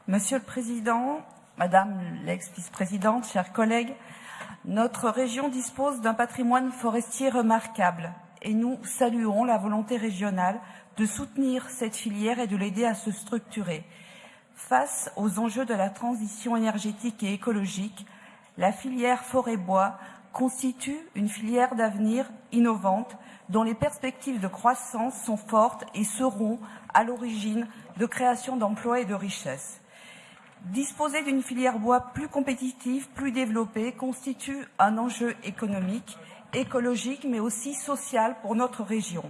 Monsieur le Président, Madame l'ex-vice-présidente, chers collègues, notre région dispose d'un patrimoine forestier remarquable et nous saluons la volonté régionale de soutenir cette filière et de l'aider à se structurer. Face aux enjeux de la transition énergétique et écologique, la filière forêt-bois constitue une filière d'avenir innovante dont les perspectives de croissance sont fortes et seront à l'origine de création d'emplois et de richesses. Disposer d'une filière bois plus compétitive, plus développée, constitue un enjeu économique, écologique, mais aussi social pour notre région.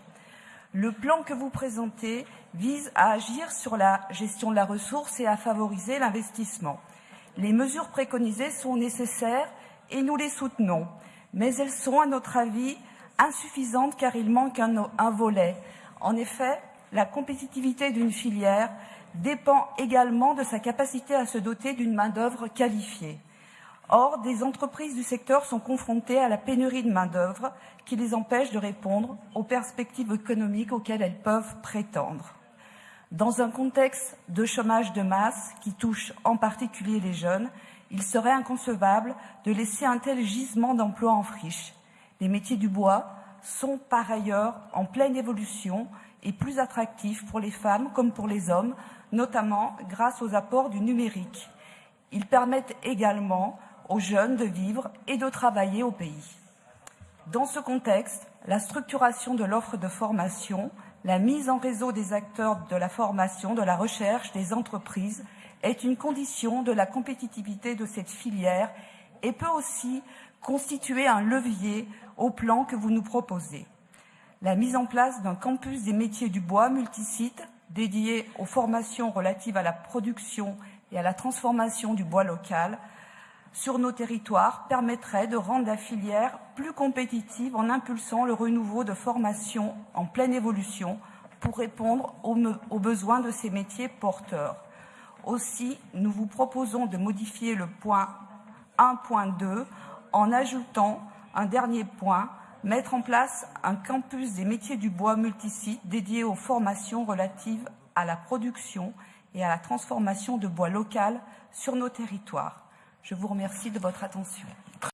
Le plan que vous présentez vise à agir sur la gestion de la ressource et à favoriser l'investissement. Les mesures préconisées sont nécessaires et nous les soutenons, mais elles sont, à notre avis, insuffisantes car il manque un volet. En effet, la compétitivité d'une filière dépend également de sa capacité à se doter d'une main-d'œuvre qualifiée. Or, des entreprises du secteur sont confrontées à la pénurie de main-d'œuvre qui les empêche de répondre aux perspectives économiques auxquelles elles peuvent prétendre. Dans un contexte de chômage de masse qui touche en particulier les jeunes, il serait inconcevable de laisser un tel gisement d'emplois en friche. Les métiers du bois sont par ailleurs en pleine évolution et plus attractifs pour les femmes comme pour les hommes, notamment grâce aux apports du numérique. Ils permettent également aux jeunes de vivre et de travailler au pays. Dans ce contexte, la structuration de l'offre de formation, la mise en réseau des acteurs de la formation, de la recherche, des entreprises est une condition de la compétitivité de cette filière et peut aussi constituer un levier au plan que vous nous proposez. La mise en place d'un campus des métiers du bois multisite dédié aux formations relatives à la production et à la transformation du bois local sur nos territoires permettrait de rendre la filière plus compétitive en impulsant le renouveau de formations en pleine évolution pour répondre aux besoins de ces métiers porteurs. Aussi, nous vous proposons de modifier le point 1.2 en ajoutant un dernier point, mettre en place un campus des métiers du bois multisite dédié aux formations relatives à la production et à la transformation de bois local sur nos territoires. Je vous remercie de votre attention.